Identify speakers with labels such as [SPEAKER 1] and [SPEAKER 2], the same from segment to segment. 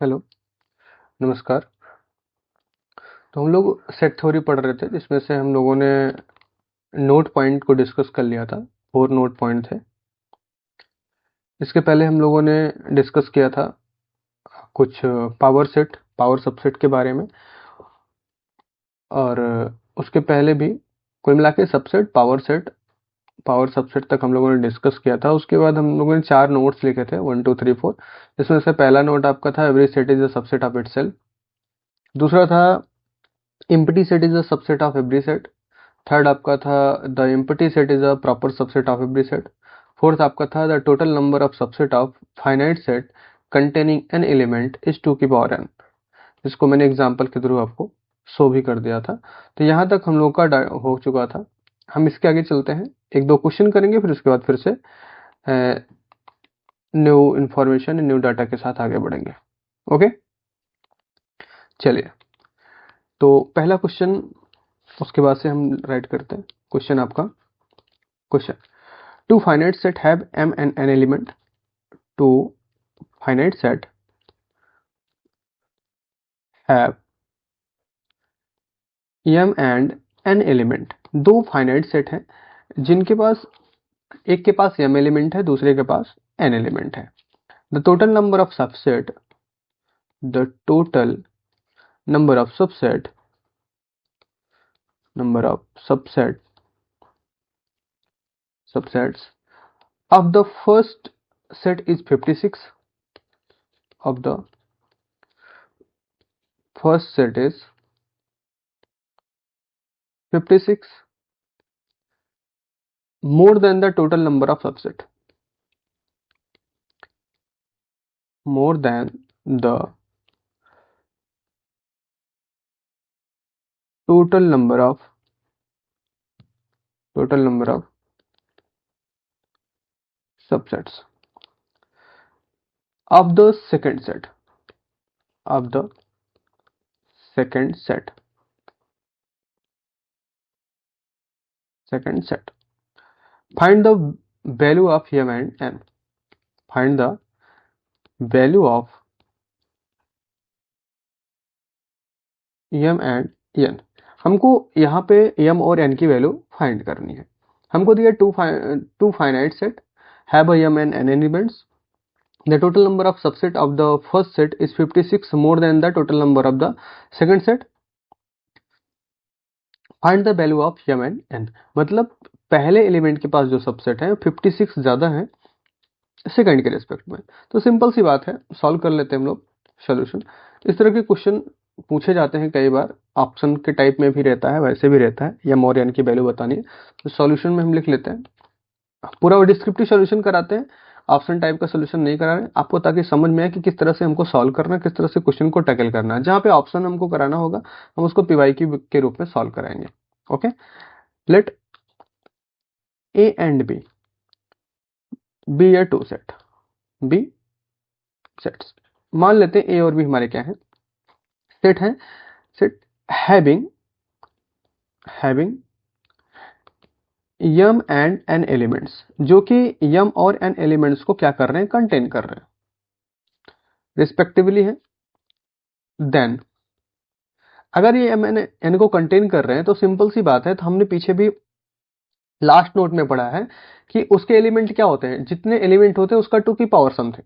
[SPEAKER 1] Hello, नमस्कार। तो हम लोग सेट थ्योरी पढ़ रहे थे जिसमें से हम लोगों ने नोट पॉइंट को डिस्कस कर लिया था। 4 नोट पॉइंट थे। इसके पहले हम लोगों ने डिस्कस किया था कुछ पावर सबसेट के बारे में, और उसके पहले भी कुल मिला के सबसेट, पावर सबसेट तक हम लोगों ने डिस्कस किया था। उसके बाद हम लोगों ने 4 नोट्स लिखे थे, 1 2 3 4। इसमें से पहला नोट आपका था every set is a subset of itself. दूसरा था empty set is a subset of every set. Third आपका था the empty set is a proper subset of every set. Fourth आपका था the total number of subset of finite set containing an element is 2 की power n। इसको मैंने example के through आपको show भी कर दिया था। तो यहाँ तक हम लोग का हो चुका था। हम इसके आगे चलते हैं, एक दो क्वेश्चन करेंगे, फिर उसके बाद फिर से न्यू इंफॉर्मेशन, न्यू डाटा के साथ आगे बढ़ेंगे। ओके, चलिए। तो पहला क्वेश्चन, उसके बाद से हम राइट करते हैं क्वेश्चन। आपका question: Two finite set have m and n element. Two finite set have m and n element. दो फाइनाइट सेट हैं जिनके पास एक के पास m एलिमेंट है, दूसरे के पास n एलिमेंट है। The total number of subset the total number of subset subsets of the first set is 56. Of the first set is 56 more than the total number of subset. More than the total number of subsets of the second set. Find the value of m and n. Find the value of m and n. हमको यहाँ पे m और n की value find करनी है। हमको दिया two finite set have a m and n elements. The total number of subset of the first set is 56 more than the total number of the second set. Find the value of m and n. मतलब पहले element के पास जो subset है 56 ज़्यादा है second के respect में। तो सिंपल सी बात है, सॉल्व कर लेते हैं हम लोग सोल्यूशन। इस तरह के क्वेश्चन पूछे जाते हैं कई बार, ऑप्शन के टाइप में भी रहता है, वैसे भी रहता है, या मोर एन की वैल्यू बतानी है। तो सॉल्यूशन में हम लिख लेते हैं, पूरा डिस्क्रिप्टिव सॉल्यूशन कराते हैं, ऑप्शन टाइप का सॉल्यूशन नहीं करा रहे हैं आपको, ताकि समझ में आए कि किस तरह से हमको सॉल्व करना है, किस तरह से क्वेश्चन को टैकल करना है। जहाँ पे ऑप्शन हमको कराना होगा हम उसको पीवाईक्यू के रूप में सॉल्व कराएंगे। Okay, let A and B या टू सेट बी सेट्स। मान लेते हैं ए और बी हमारे क्या है, सेट है। Set having M and N elements, जो कि यम और एन एलिमेंट्स को क्या कर रहे हैं, कंटेन कर रहे हैं रिस्पेक्टिवली है। देन अगर ये एम एन को कंटेन कर रहे हैं तो सिंपल सी बात है, तो हमने पीछे भी लास्ट नोट में पढ़ा है कि उसके एलिमेंट क्या होते हैं, जितने एलिमेंट होते हैं उसका 2 की पावर सम थे।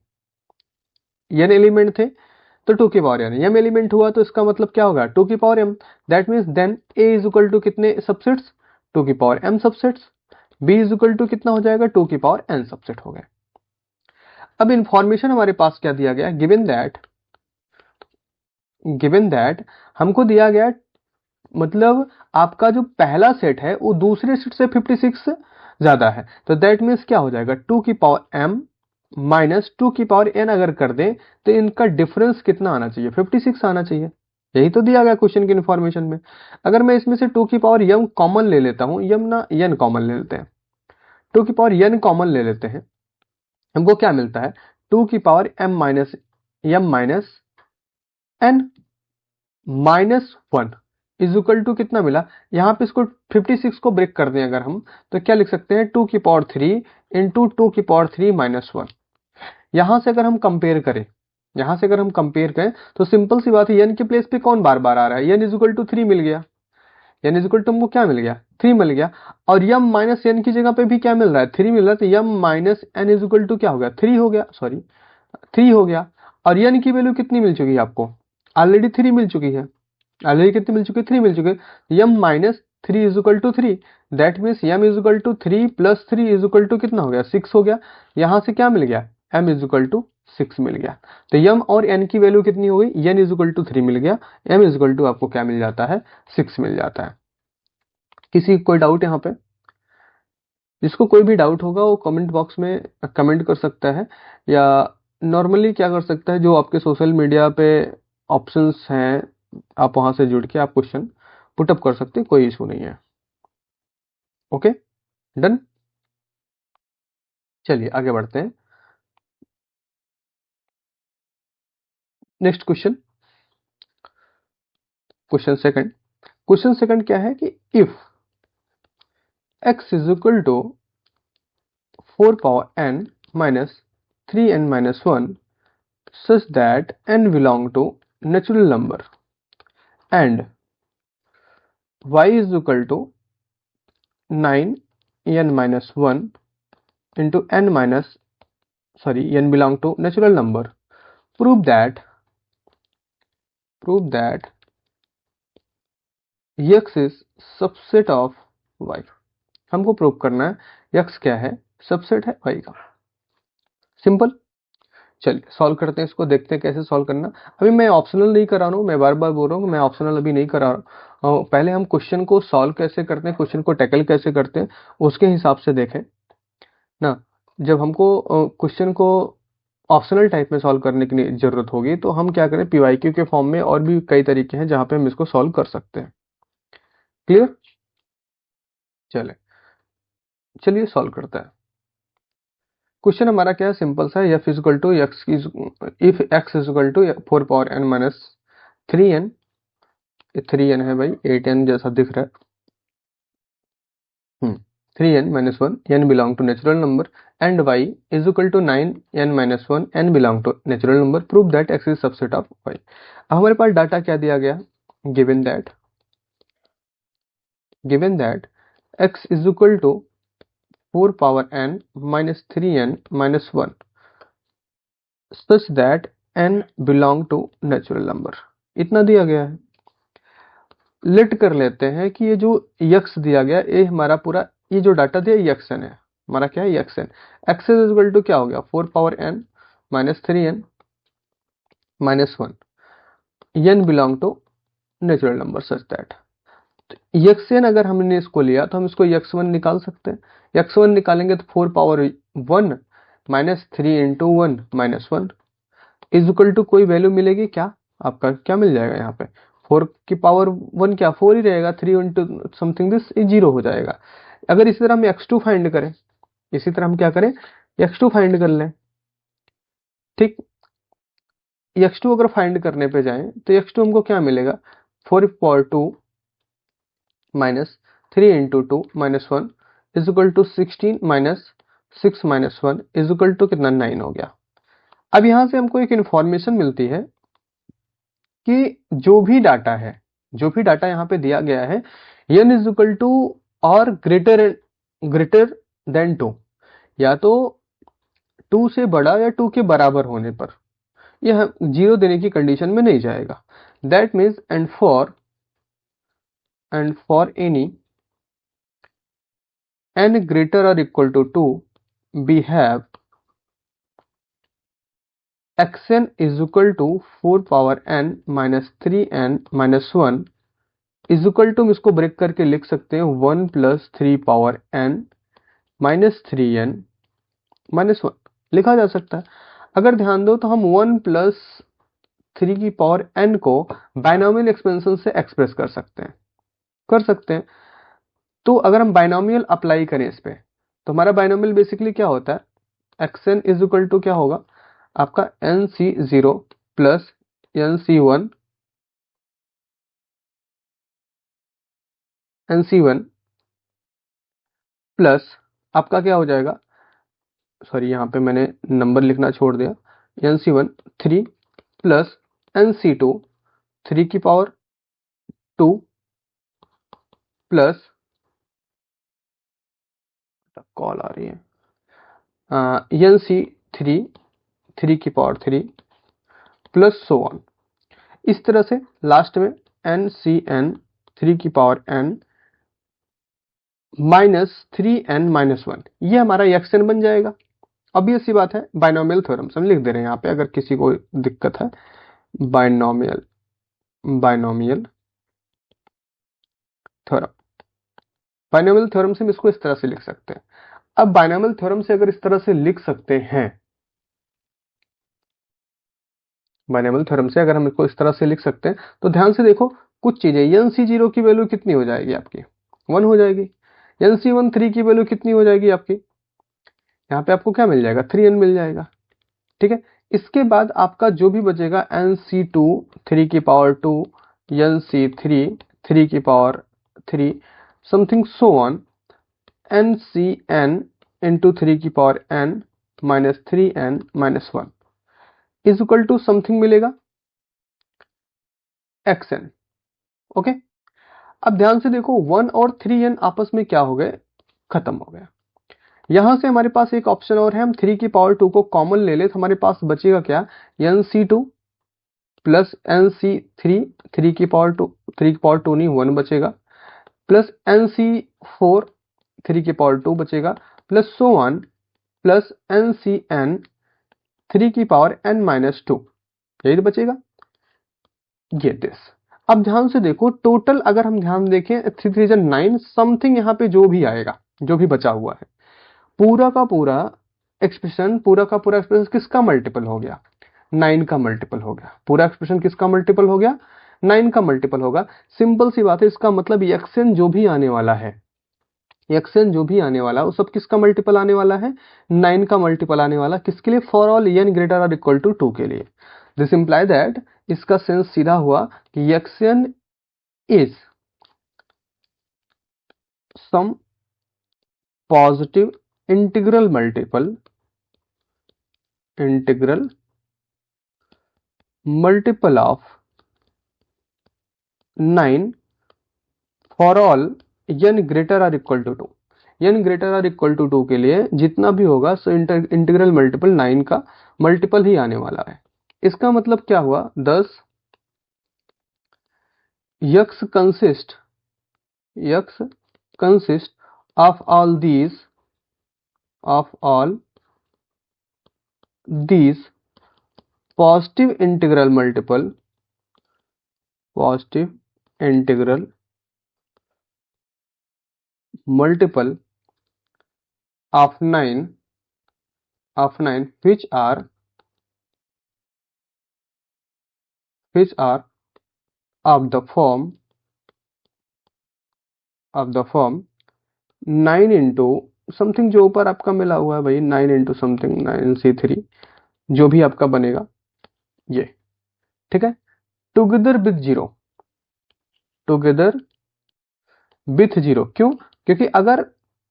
[SPEAKER 1] एन एलिमेंट थे तो 2 की पावर एन, एम एलिमेंट हुआ तो इसका मतलब क्या होगा, 2 की power M. That means then A is equal to कितने सबसेट्स, 2 की power M subsets. B is equal to कितना हो जाएगा, 2 की पावर एन सबसेट हो गए। अब इंफॉर्मेशन हमारे पास क्या दिया गया, गिवन दैट हमको दिया गया, मतलब आपका जो पहला सेट है वो दूसरे सेट से 56 ज्यादा है। तो दैट मीन्स क्या हो जाएगा, 2 की पावर एम माइनस 2 की पावर एन अगर कर दें तो इनका डिफरेंस कितना आना चाहिए, 56 आना चाहिए। यही तो दिया गया क्वेश्चन की इन्फॉर्मेशन में। अगर मैं इसमें से 2 की पावर यम कॉमन ले लेता हूं, यम ना एन कॉमन ले लेते हैं, 2 की पावर एन कॉमन ले लेते हैं, हमको क्या मिलता है, 2 की power M minus N minus 1 is equal to कितना मिला। यहां पे इसको 56 को ब्रेक कर दें अगर हम, तो क्या लिख सकते हैं, 2 की पावर 3 इंटू 2 की पावर 3 माइनस 1। यहां से अगर हम कंपेयर करें यहाँ से अगर हम कंपेयर करें तो सिंपल सी बात है, n के प्लेस पे कौन बार बार आ रहा है, n इज इक्वल टू 3 मिल गया, n इज इक्वल टू हमको क्या मिल गया, 3 मिल गया। और m माइनस n की जगह पे भी क्या मिल रहा है, 3 मिल रहा है, तो m minus n is equal to क्या हो गया, 3 हो गया, सॉरी 3 हो गया। और n की वैल्यू कितनी मिल चुकी है आपको, ऑलरेडी 3 मिल चुकी है, ऑलरेडी कितनी मिल चुकी है, 3 मिल चुकी है। m minus 3 is equal to 3, that means m is equal to 3 plus 3 is equal to कितना हो गया, 6 हो गया। यहाँ से क्या मिल गया, m इज इक्वल टू 6 मिल गया। तो m और n की वैल्यू कितनी हो गई, n इज इक्वल टू 3 मिल गया, m इज इक्वल टू आपको क्या मिल जाता है, 6 मिल जाता है। किसी कोई डाउट यहाँ पे, जिसको कोई भी डाउट होगा वो कमेंट बॉक्स में कमेंट कर सकता है, या नॉर्मली क्या कर सकता है, जो आपके सोशल मीडिया पे ऑप्शंस हैं आप वहां से जुड़ के आप क्वेश्चन पुटअप कर सकते हैं, कोई इशू नहीं है। Okay, done. चलिए आगे बढ़ते हैं। नेक्स्ट क्वेश्चन, क्वेश्चन सेकंड क्या है कि if x is equal to 4 power n minus 3n minus 1 such that n belong to natural number and y is equal to 9n minus 1 into n minus n belong to natural number, prove that x is subset of y। हमको prove करना है x क्या है, subset है y का। Simple, चलिए solve करते हैं इसको, देखते हैं कैसे सॉल्व करना। अभी मैं ऑप्शनल नहीं करा रहा हूँ, मैं बार बार बोल रहा हूँ मैं ऑप्शनल अभी नहीं करा रहा हूँ। पहले हम क्वेश्चन को सॉल्व कैसे करते हैं, क्वेश्चन को टैकल कैसे करते हैं, उसके हिसाब से देखें ना। जब हमको क्वेश्चन को ऑप्शनल टाइप में सॉल्व करने की जरूरत होगी तो हम क्या करें, पीवाईक्यू के फॉर्म में और भी कई तरीके हैं जहाँ पे हम इसको सॉल्व कर सकते हैं। क्लियर, चलिए सॉल्व करते हैं। क्वेश्चन हमारा क्या है, सिंपल सा है, f is equal to X if x is equal to 4 power n minus 3n, 3n है भाई, 8n जैसा दिख रहा है, 3n minus 1, n belong to natural number and y is equal to 9n minus 1, n belong to natural number, prove that x is subset of y। अब हमारे पास data क्या दिया गया, given that x is equal to 4 power n minus 3n minus 1 such that n belong to natural number, इतना दिया गया है। लेट कर लेते हैं कि ये जो x दिया गया, ये हमारा पूरा ये जो डाटा दिया ये xn है, हमारा क्या है xn। x is equal to क्या हो गया, 4 power n minus 3n minus 1, n belong to natural number such that. xn अगर हमने इसको लिया तो हम इसको x1 निकाल सकते हैं। x1 निकालेंगे तो 4 power 1 minus 3 into 1 minus 1 is equal to कोई वैल्यू मिलेगी क्या, आपका क्या मिल जाएगा यहाँ पे, 4 की पावर 1 क्या 4 ही रहेगा, 3 इंटू समथिंग दिस 0 हो जाएगा। अगर इसी तरह हम x2 फाइंड करें, इसी तरह हम क्या करें, x2 फाइंड कर लें, ठीक। x2 अगर फाइंड करने पे जाएं तो x2 हमको क्या मिलेगा, 4 power 2 minus 3 into 2 minus 1 is equal to 16 minus 6 minus 1 is equal to कितना 9 हो गया। अब यहां से हमको एक इंफॉर्मेशन मिलती है कि जो भी डाटा यहाँ पे दिया गया है, n इज इक्वल टू और ग्रेटर देन 2, या तो 2 से बड़ा या 2 के बराबर होने पर यह 0 देने की कंडीशन में नहीं जाएगा। That means and for any n greater or equal to 2 we have xn is equal to 4 power n minus 3n minus 1 is equal to, हम इसको ब्रेक करके लिख सकते हैं 1 plus 3 power n minus 3n minus 1 लिखा जा सकता है। अगर ध्यान दो तो हम 1 प्लस 3 की पावर n को बाइनोमियल एक्सपेंशन से एक्सप्रेस कर सकते हैं। तो अगर हम बाइनोमियल अप्लाई करें इस पे तो हमारा बाइनोमियल बेसिकली क्या होता है, xn इज इक्वल टू क्या होगा आपका nc0 प्लस nc1 प्लस आपका क्या हो जाएगा, सॉरी यहाँ पे मैंने नंबर लिखना छोड़ दिया, nc1 3 प्लस nc2 3 की पावर 2 प्लस, कॉल आ रही है, nc3 3 की पावर 3 प्लस सो ऑन। इस तरह से लास्ट में ncn 3 की पावर n माइनस 3n-1, ये हमारा xn बन जाएगा। अब ये सी बात है, बाइनोमियल थ्योरम हम लिख दे रहे हैं यहाँ पे, अगर किसी को दिक्कत है। बाइनोमियल थ्योरम, बाइनोमियल थ्योरम से हम इसको इस तरह से लिख सकते हैं। अब बाइनोमियल थ्योरम से अगर इस तरह से लिख सकते हैं, बाइनोमियल थ्योरम से अगर हम इसको इस तरह से लिख सकते हैं, तो ध्यान से देखो कुछ चीजें, nc0 की वैल्यू कितनी हो जाएगी आपकी, 1 हो जाएगी। nc1 3 की वैल्यू कितनी हो जाएगी आपकी, यहाँ पे आपको क्या मिल जाएगा, 3n मिल जाएगा। ठीक है, इसके बाद आपका जो भी बचेगा nc2 3 की पावर 2, nc3 3 की power 3, something so on, ncn into 3 की power n minus 3n-1 is equal to something मिलेगा xn। ओके, अब ध्यान से देखो 1 और 3n आपस में क्या हो गए, खत्म हो गया। यहां से हमारे पास एक ऑप्शन और है, हम 3 की पावर 2 को कॉमन ले ले तो हमारे पास बचेगा क्या, nc2 प्लस nc3 3 की पावर 2, 3 की पावर 2 नहीं 1 बचेगा, प्लस nc4 3 की पावर 2 बचेगा, plus so on, plus ncn 3 की पावर n-2, यही तो बचेगा, ये दिस। अब ध्यान से देखो टोटल अगर हम ध्यान देखें 3 3 9 समथिंग, यहाँ पे जो भी आएगा, जो भी बचा हुआ है, पूरा का पूरा एक्सप्रेशन, पूरा का पूरा एक्सप्रेशन किसका मल्टीपल हो गया, 9 का मल्टीपल हो गया। पूरा एक्सप्रेशन किसका मल्टीपल हो गया, 9 का मल्टीपल होगा। सिंपल सी बात है, इसका मतलब xn जो भी आने वाला है, xn जो भी आने वाला है वो सब किसका मल्टीपल आने वाला है, 9 का मल्टीपल आने वाला, किसके लिए, for all n greater or equal to 2 के लिए। दिस इंप्लाई दैट, इसका सेंस सीधा हुआ कि xn is some positive integral multiple of 9 for all n greater or equal to 2। n greater or equal to 2 के लिए जितना भी होगा सो इंटीग्रल मल्टीपल 9 का मल्टीपल ही आने वाला है। इसका मतलब क्या हुआ, 10 x consist of all these positive integral multiple of 9 which are of the form 9 into something, जो ऊपर आपका मिला हुआ है भाई, 9 into समथिंग 9c3, जो भी आपका बनेगा ये, ठीक है, टुगेदर विथ जीरो। क्यों, क्योंकि अगर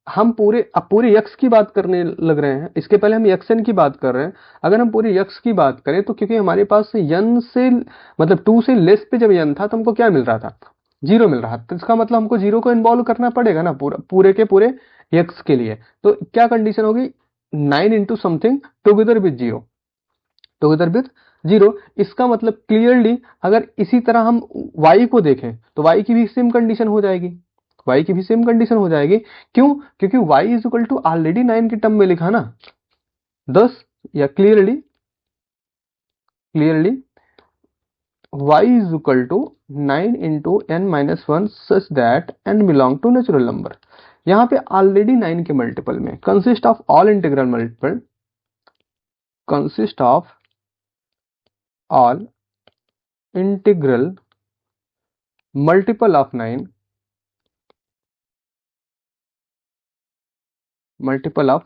[SPEAKER 1] हम पूरे x की बात करने लग रहे हैं, इसके पहले हम xn की बात कर रहे हैं, अगर हम पूरे x की बात करें तो क्योंकि हमारे पास n से मतलब 2 से लेस पे जब n था तो हमको क्या मिल रहा था, 0 मिल रहा था। तो इसका मतलब हमको 0 को इन्वॉल्व करना पड़ेगा ना पूरे के पूरे x के लिए। तो क्या कंडीशन होगी, 9 into something together with zero. इसका मतलब क्लियरली अगर इसी तरह हम y को देखें तो y की भी सेम कंडीशन हो जाएगी, क्यों, क्योंकि y is equal to already 9 के टर्म में लिखा ना 10, या clearly y is equal to 9 into n-1 such that n belong to natural number. यहाँ पे ऑलरेडी 9 के मल्टीपल में consist of all integral multiple of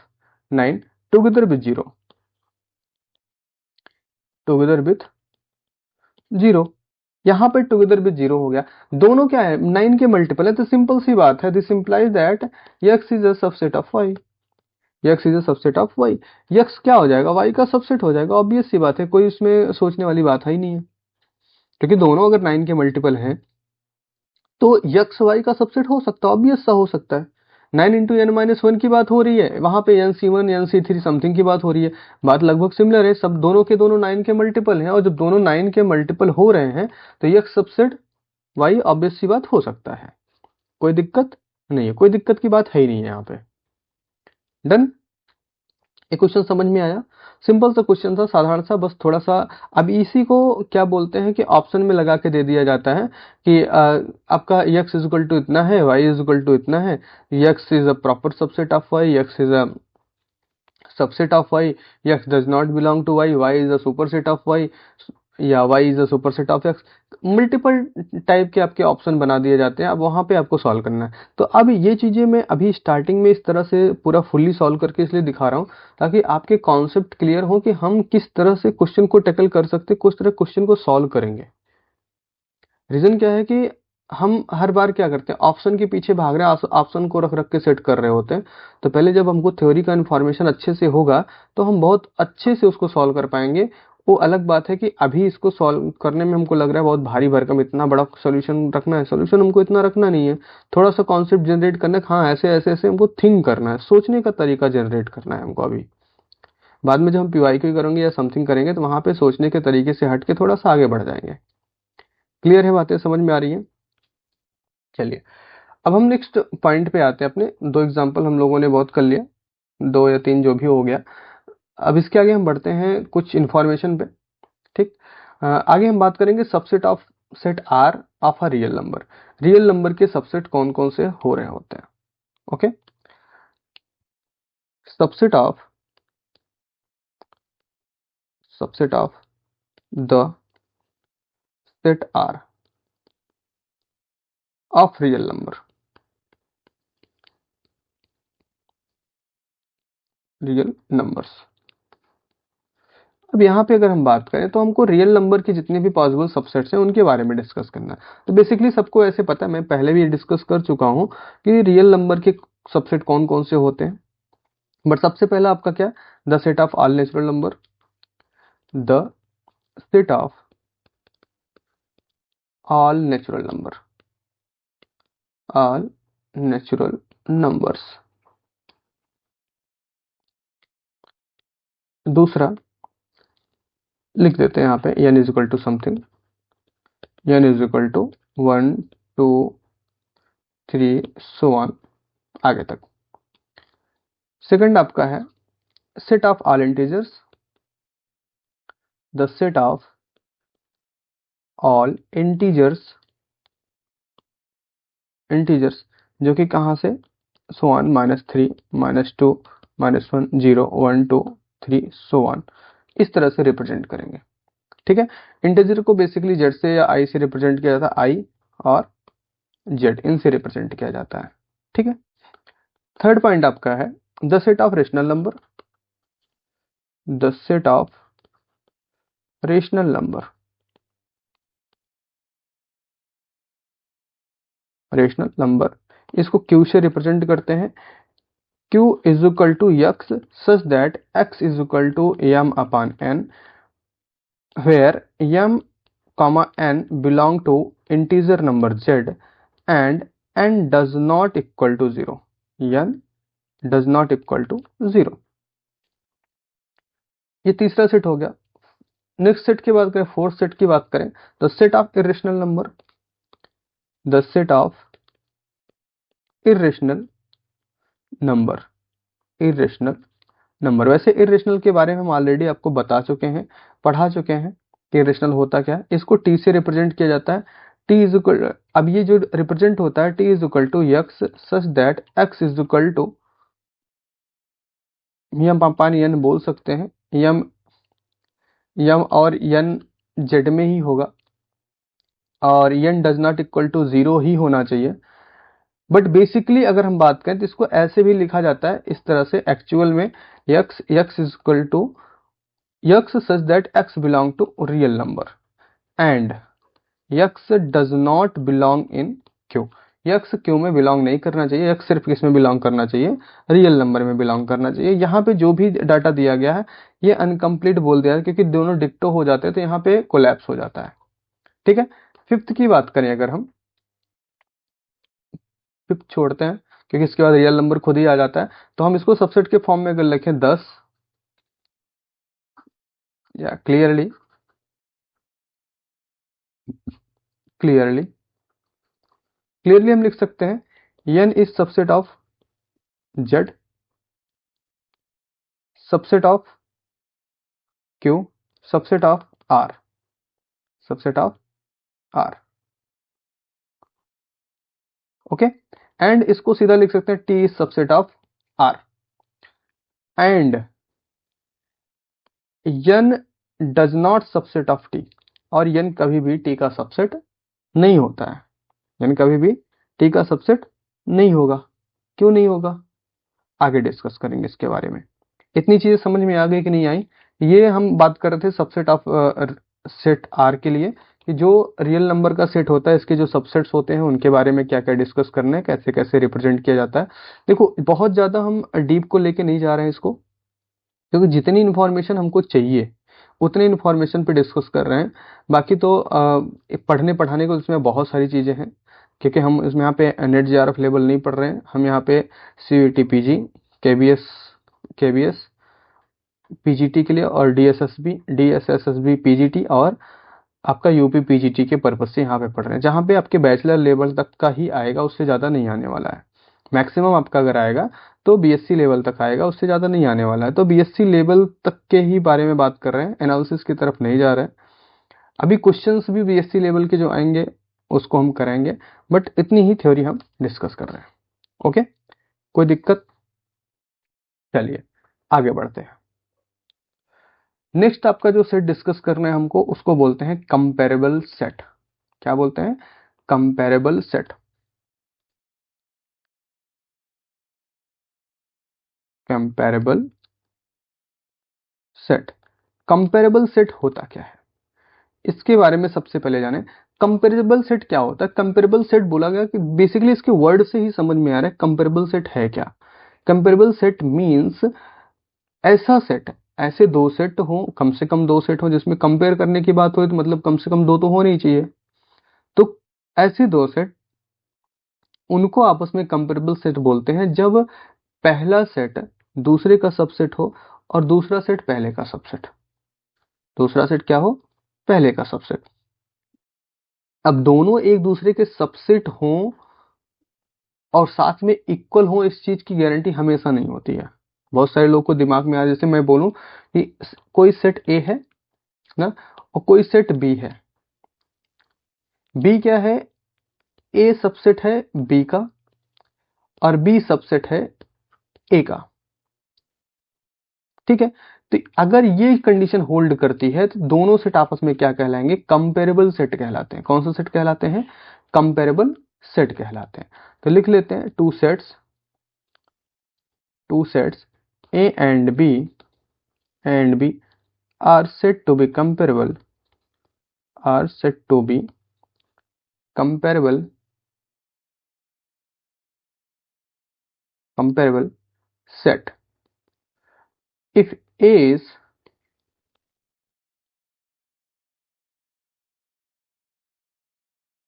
[SPEAKER 1] 9 together with zero. यहाँ पे टुगेदर विथ जीरो हो गया, दोनों क्या है, 9 के मल्टीपल है, तो सिंपल सी बात है, this implies that x is a subset of y। x is a subset of y। x क्या हो जाएगा, y का सबसेट हो जाएगा, ऑब्वियस सी बात है, कोई उसमें सोचने वाली बात है ही नहीं है, क्योंकि दोनों अगर 9 के मल्टीपल हैं तो x y का सबसेट हो सकता है, ऑब्वियस सा हो सकता है। 9 इंटू एन माइनस वन की बात हो रही है, वहां पे N C one N C three something की बात हो रही है, बात लगभग सिमिलर है, सब दोनों के दोनों 9 के मल्टीपल हैं, और जब दोनों 9 के मल्टीपल हो रहे हैं तो x सबसेट y ऑब्वियस सी बात हो सकता है, कोई दिक्कत नहीं है, कोई दिक्कत की बात है ही नहीं है यहाँ पे। डन, ये क्वेश्चन समझ में आया, सिंपल सा क्वेश्चन था, साधारण सा, बस थोड़ा सा। अब इसी को क्या बोलते हैं कि ऑप्शन में लगा के दे दिया जाता है कि आपका x इज इक्वल टू इतना है, y इज इक्वल टू इतना है, x is a proper subset of y, x is a subset of y, x does not belong to y, y is a superset of y, या y is a superset of x। Multiple type के आपके option बना दिए जाते हैं, अब वहां पे आपको सॉल्व करना है। तो अब ये चीजें मैं अभी स्टार्टिंग में इस तरह से पूरा फुल्ली सॉल्व करके इसलिए दिखा रहा हूँ ताकि आपके कॉन्सेप्ट क्लियर हो कि हम किस तरह से क्वेश्चन को टैकल कर सकते हैं, किस तरह क्वेश्चन को सॉल्व करेंगे। रीजन क्या है कि हम हर बार क्या करते हैं, ऑप्शन के पीछे भाग रहे हैं, ऑप्शन को रख रख के सेट कर रहे होते हैं। तो पहले जब हमको थ्योरी का इन्फॉर्मेशन अच्छे से होगा तो हम बहुत अच्छे से उसको सॉल्व कर पाएंगे। वो अलग बात है कि अभी इसको सॉल्व करने में हमको लग रहा है बहुत भारी भरकम, इतना बड़ा सोल्यूशन रखना है, सोल्यूशन हमको इतना रखना नहीं है, थोड़ा सा कॉन्सेप्ट जनरेट करना है, हाँ ऐसे ऐसे ऐसे हमको थिंक करना है, सोचने का तरीका जनरेट करना है हमको। अभी बाद में जब हम पीवाईक्यू करेंगे या समथिंग करेंगे तो वहां पे सोचने के तरीके से हट के थोड़ा सा आगे बढ़ जाएंगे। क्लियर है, बातें समझ में आ रही है? चलिए अब हम नेक्स्ट पॉइंट पे आते हैं, अपने दो एग्जांपल हम लोगों ने बहुत कर लिया, दो या तीन जो भी हो गया। अब इसके आगे हम बढ़ते हैं कुछ इन्फॉर्मेशन पे। ठीक, आगे हम बात करेंगे subset of set R of a real number. Real number के सबसेट कौन कौन से हो रहे होते हैं। Okay, subset of the set R of real number, real numbers. अब यहाँ पे अगर हम बात करें तो हमको रियल नंबर के जितने भी पॉसिबल सबसेट्स हैं उनके बारे में डिस्कस करना है। तो बेसिकली सबको ऐसे पता है, मैं पहले भी डिस्कस कर चुका हूँ कि रियल नंबर के सबसेट कौन कौन से होते हैं। बट सबसे पहला आपका क्या, the set of all natural number, the set of all natural number, all natural numbers. दूसरा लिख देते हैं यहाँ पे n is equal to something, n is equal to 1 2 3 so on आगे तक। सेकंड आपका है set of all integers, the set of all integers, integers जो कि कहाँ से, सो ऑन -3 -2 -1 0 1 2 3 सो ऑन, इस तरह से रिप्रेजेंट करेंगे। ठीक है, इंटीजर को बेसिकली जेड से या आई से रिप्रेजेंट किया जाता है, आई और जेड इनसे रिप्रेजेंट किया जाता है। ठीक है, थर्ड पॉइंट आपका है the set of rational number, the set of rational number, rational number इसको क्यू से रिप्रेजेंट करते हैं, q is equal to x such that x is equal to m upon n, where m comma n belong to integer number z and n does not equal to 0, n does not equal to 0। ये तीसरा set हो गया। Next set की बात करें, fourth set की बात करें तो set of irrational number, the set of irrational number, irrational number. वैसे इरेशनल के बारे में हम ऑलरेडी आपको बता चुके हैं, पढ़ा चुके हैं कि इरेशनल होता क्या है। इसको टी से रिप्रेजेंट किया जाता है, टी इज इक्वल, अब ये जो रिप्रेजेंट होता है T is equal to X such that X is equal to, यम पानी एन बोल सकते हैं, यम यम और एन जेड में ही होगा और n does not equal to 0 ही होना चाहिए। बट बेसिकली अगर हम बात करें तो इसको ऐसे भी लिखा जाता है इस तरह से, एक्चुअल में x x is equal to x such that x belong to real number and x does not belong in q। X Q में बिलोंग नहीं करना चाहिए, यक्स सिर्फ किस में बिलोंग करना चाहिए, रियल नंबर में बिलोंग करना चाहिए। यहाँ पे जो भी डाटा दिया गया है ये अनकम्प्लीट बोल दिया है, क्योंकि दोनों डिक्टो हो जाते हैं तो यहाँ पे कोलैप्स हो जाता है। ठीक है, फिफ्थ की बात करें अगर हम, फिफ्थ छोड़ते हैं क्योंकि इसके बाद रियल नंबर खुद ही आ जाता है, तो हम इसको सबसेट के फॉर्म में अगर लिखें 10, या क्लियरली क्लियरली क्लियरली हम लिख सकते हैं n is subset of z, subset of q, subset of r, subset of r। Okay, and इसको सीधा लिख सकते हैं t is subset of r, and n does not subset of t, और n कभी भी t का सबसेट नहीं होता है, n कभी भी t का सबसेट नहीं होगा। क्यों नहीं होगा, आगे डिस्कस करेंगे इसके बारे में। इतनी चीजें समझ में आ गई कि नहीं आई? ये हम बात कर रहे थे सबसेट ऑफ सेट आर के लिए, कि जो रियल नंबर का सेट होता है इसके जो सबसेट्स होते हैं उनके बारे में क्या क्या डिस्कस करना है, कैसे कैसे रिप्रेजेंट किया जाता है। देखो बहुत ज़्यादा हम डीप को लेके नहीं जा रहे हैं इसको, क्योंकि जितनी इन्फॉर्मेशन हमको चाहिए उतने इन्फॉर्मेशन पे डिस्कस कर रहे हैं। बाकी तो पढ़ने पढ़ाने को इसमें बहुत सारी चीज़ें हैं, क्योंकि हम इसमें यहाँ पे नेट जेआरएफ लेवल नहीं पढ़ रहे हैं, हम यहाँ पे सीयूईटी पीजी, केबीएस पीजीटी के लिए, और डीएसएसबी पीजीटी, और आपका यूपी पीजीटी के पर्पज से यहाँ पे पढ़ रहे हैं, जहाँ पे आपके बैचलर लेवल तक का ही आएगा, उससे ज़्यादा नहीं आने वाला है। मैक्सिमम आपका अगर आएगा तो बीएससी लेवल तक आएगा, उससे ज़्यादा नहीं आने वाला है। तो बीएससी लेवल तक के ही बारे में बात कर रहे हैं, एनालिसिस की तरफ नहीं जा रहे हैं। अभी क्वेश्चंस भी बीएससी लेवल के जो आएंगे उसको हम करेंगे, बट इतनी ही थ्योरी हम डिस्कस कर रहे हैं। ओके, कोई दिक्कत? चलिए आगे बढ़ते हैं। नेक्स्ट आपका जो सेट डिस्कस करना है हमको, उसको बोलते हैं कंपेरेबल सेट। क्या बोलते हैं? Comparable set. Comparable set, comparable set होता क्या है इसके बारे में सबसे पहले जाने। कंपेरेबल सेट क्या होता है? कंपेरेबल सेट बोला गया कि बेसिकली इसके वर्ड से ही समझ में आ रहा है कंपेरेबल सेट है क्या। कंपेरेबल सेट मींस ऐसा सेट, ऐसे दो सेट हो, कम से कम दो सेट हो, जिसमें कंपेयर करने की बात हो तो मतलब कम से कम दो तो होने ही चाहिए। तो ऐसे दो सेट, उनको आपस में कंपेरेबल सेट बोलते हैं जब पहला सेट दूसरे का सबसेट हो और दूसरा सेट पहले का सबसेट। दूसरा सेट क्या हो? पहले का सबसेट। अब दोनों एक दूसरे के सबसेट हों और साथ में इक्वल हो, इस चीज की गारंटी हमेशा नहीं होती है। बहुत सारे लोग को दिमाग में आ, जैसे मैं बोलूं कि कोई सेट ए है ना, और कोई सेट बी है। बी क्या है? ए सबसेट है बी का और बी सबसेट है ए का। ठीक है, तो अगर ये कंडीशन होल्ड करती है तो दोनों सेट आपस में क्या कहलाएंगे? कंपेरेबल सेट कहलाते हैं। कौन सा सेट कहलाते हैं? कंपेरेबल सेट कहलाते हैं। तो लिख लेते हैं two sets A and B are set to be comparable, are set to be comparable set if A is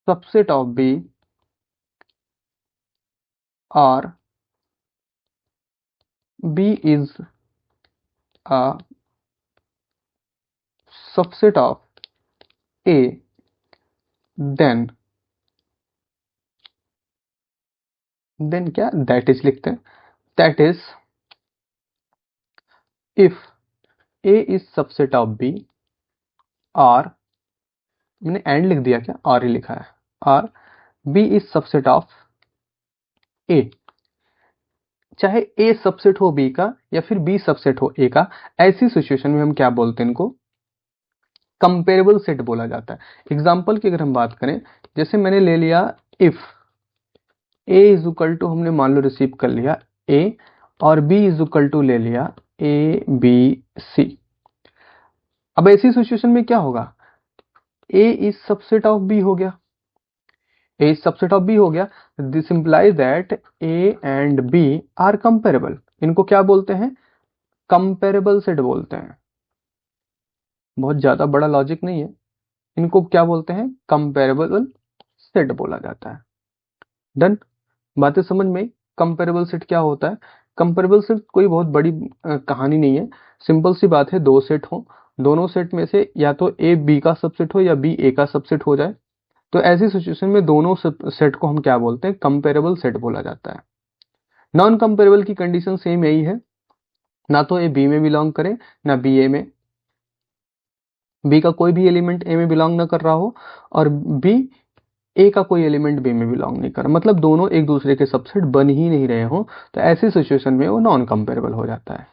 [SPEAKER 1] subset of B or B is a subset of A, then क्या? that is लिखते हैं, that is if A is subset of B और मैंने and लिख दिया क्या? और ही लिखा है, और B is subset of A, चाहे A सबसेट हो B का या फिर B सबसेट हो A का, ऐसी सिचुएशन में हम क्या बोलते हैं? इनको कंपेरेबल सेट बोला जाता है। एग्जाम्पल की अगर हम बात करें, जैसे मैंने ले लिया if A is equal to, हमने मान लो रिसीव कर लिया ए, और बी इज इक्वल टू ले लिया ए बी सी। अब ऐसी सिचुएशन में क्या होगा? ए इज सबसेट ऑफ बी हो गया, A is subset of B हो गया। This implies that A and B are comparable। इनको क्या बोलते हैं? कंपेरेबल सेट बोलते हैं। बहुत ज्यादा बड़ा लॉजिक नहीं है, इनको क्या बोलते हैं? कंपेरेबल सेट बोला जाता है। डन, बातें समझ में? कंपेरेबल सेट क्या होता है? कंपेरेबल सेट कोई बहुत बड़ी कहानी नहीं है, सिंपल सी बात है। दो सेट हो, दोनों सेट में से या तो ए बी का सबसेट हो या बी ए का सबसेट हो जाए, तो ऐसी सिचुएशन में दोनों सेट को हम क्या बोलते हैं? कंपेरेबल सेट बोला जाता है। नॉन कंपेरेबल की कंडीशन सेम यही है, ना तो ए बी में बिलोंग करे ना बी ए में, बी का कोई भी एलिमेंट ए में बिलोंग ना कर रहा हो और बी ए का कोई एलिमेंट बी में बिलोंग नहीं कर रहा, मतलब दोनों एक दूसरे के सबसेट बन ही नहीं रहे हो, तो ऐसी सिचुएशन में वो नॉन कंपेरेबल हो जाता है।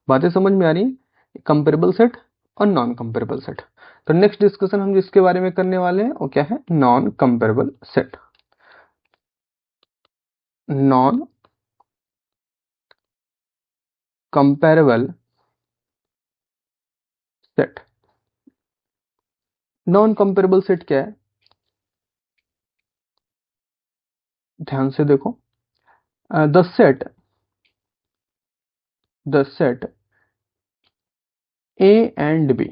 [SPEAKER 1] बातें समझ में आ रही? कंपेरेबल सेट और नॉन कंपेरेबल सेट। तो नेक्स्ट डिस्कशन हम जिसके बारे में करने वाले हैं वो क्या है? Non comparable set. Non comparable set. Non comparable set क्या है? ध्यान से देखो। The set A and B,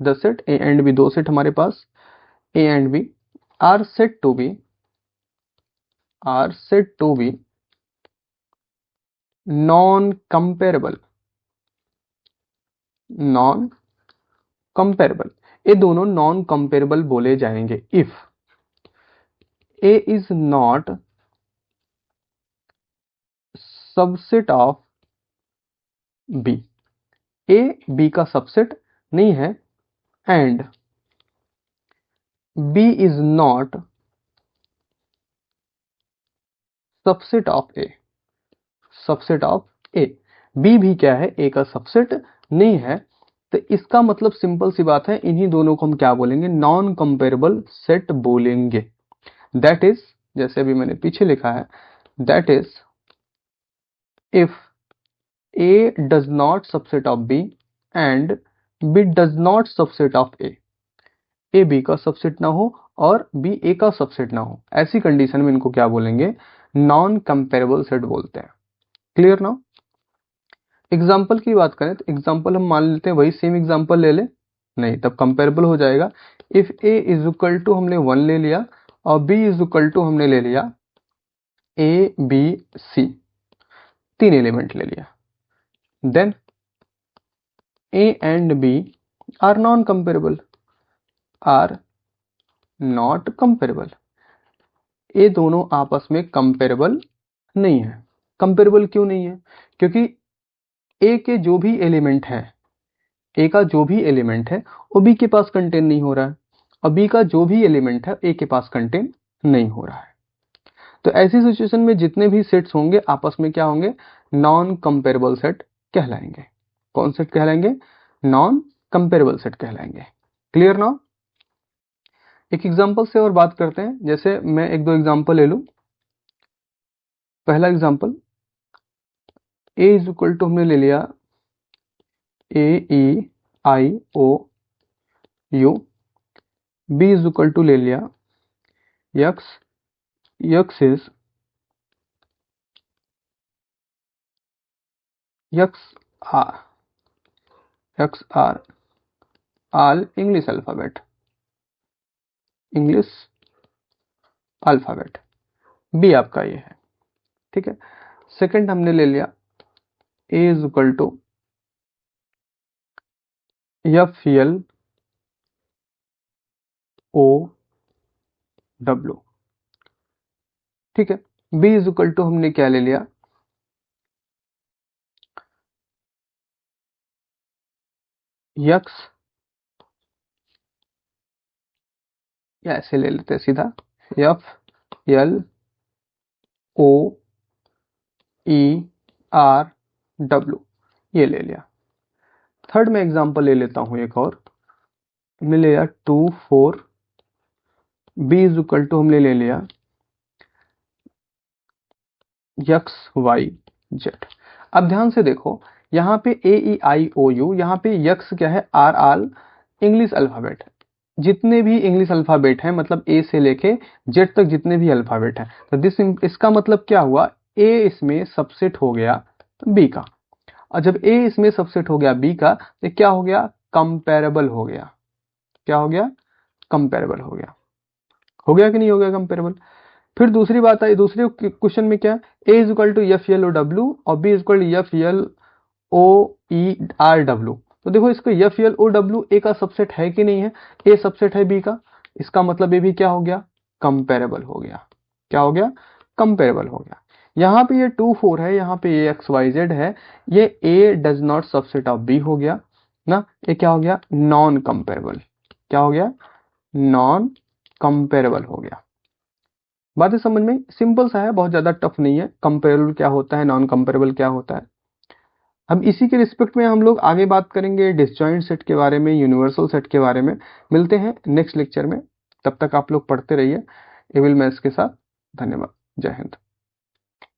[SPEAKER 1] the set A and B, दो सेट हमारे पास A and B are set to be non comparable. Non comparable, ये दोनों नॉन कंपेरेबल बोले जाएंगे if A is not subset of B, A B का subset नहीं है, and B is not subset of A. Subset of A, B भी क्या है? ए का सबसेट नहीं है, तो इसका मतलब सिंपल सी बात है, इन्हीं दोनों को हम क्या बोलेंगे? नॉन कंपेरेबल सेट बोलेंगे। दैट इज, जैसे अभी मैंने पीछे लिखा है, that is if A does not subset of B and B does not subset of A B का सबसेट ना हो और बी ए का सबसेट ना हो, ऐसी कंडीशन में इनको क्या बोलेंगे? नॉन कंपेरेबल सेट बोलते हैं। क्लियर ना? एग्जाम्पल की बात करें तो एग्जाम्पल हम मान लेते हैं वही सेम एग्जाम्पल ले ले, नहीं तब कंपेरेबल हो जाएगा। If A is equal to हमने 1 ले लिया और बी इज इक्वल टू हमने ले लिया ए बी सी, तीन एलिमेंट ले लिया, then A and B are non comparable, are not comparable. ये दोनों आपस में कंपेरेबल नहीं है। कंपेरेबल क्यों नहीं है? क्योंकि ए के जो भी एलिमेंट है, ए का जो भी एलिमेंट है वो बी के पास कंटेन नहीं हो रहा है, और बी का जो भी एलिमेंट है ए के पास कंटेन नहीं हो रहा है। तो ऐसी सिचुएशन में जितने भी सेट्स होंगे आपस में क्या होंगे? नॉन कंपेरेबल सेट कहलाएंगे। कौन सेट कहलाएंगे? नॉन कंपेरेबल सेट कहलाएंगे। क्लियर ना? एक एग्जांपल से और बात करते हैं, जैसे मैं एक दो एग्जांपल ले लूं। पहला example, A is equal to हमने ले लिया A E I O U, B is equal to ले लिया X, X is X are all English alphabet, English alphabet, B आपका ये है। ठीक है। सेकंड हमने ले लिया A is equal to F L O W. ठीक है। बी इज इक्वल टू हमने क्या ले लिया? यक्स, या ऐसे ले लेते हैं सीधा, F L O E R W, ये ले लिया। थर्ड में एग्जांपल ले लेता हूं एक और, हमने ले लिया 2 4, बी इज इक्वल टू हमने ले लिया यक्स वाई जेड। अब ध्यान से देखो, यहाँ पे ए ई आई ओ यू, यहाँ पे यक्स क्या है? आर आल इंग्लिश अल्फाबेट है, जितने भी इंग्लिश अल्फ़ाबेट हैं, मतलब ए से लेके जेड तक जितने भी अल्फ़ाबेट हैं, तो इसका मतलब क्या हुआ, ए इसमें सबसेट हो गया बी का। और जब ए इसमें सबसेट हो गया बी का, तो क्या हो गया, कंपेरेबल हो गया। क्या हो गया, कंपेरेबल हो गया कि नहीं हो गया कंपेरेबल। फिर दूसरी बात आई, दूसरे क्वेश्चन में क्या, A is equal to F L O W और B is equal to F L O E R W. तो देखो इसको F L O W A का सबसेट है कि नहीं है, ए सबसेट है बी का, इसका मतलब ये भी क्या हो गया, कंपेरेबल हो गया। क्या हो गया, कंपेरेबल हो गया। यहाँ पे ये 2 4 है, यहाँ पे ये एक्स वाई जेड है, ये A does not subset of B हो गया ना, ये क्या हो गया, नॉन कंपेरेबल। क्या हो गया, नॉन कंपेरेबल हो गया। बातें समझ में, सिंपल सा है, बहुत ज्यादा टफ नहीं है। कंपेरेबल क्या होता है, नॉन कंपेरेबल क्या होता है। अब इसी के रिस्पेक्ट में हम लोग आगे बात करेंगे डिसजॉइंट सेट के बारे में, यूनिवर्सल सेट के बारे में। मिलते हैं नेक्स्ट लेक्चर में, तब तक आप लोग पढ़ते रहिए एविल मैथ्स के साथ। धन्यवाद, जय हिंद।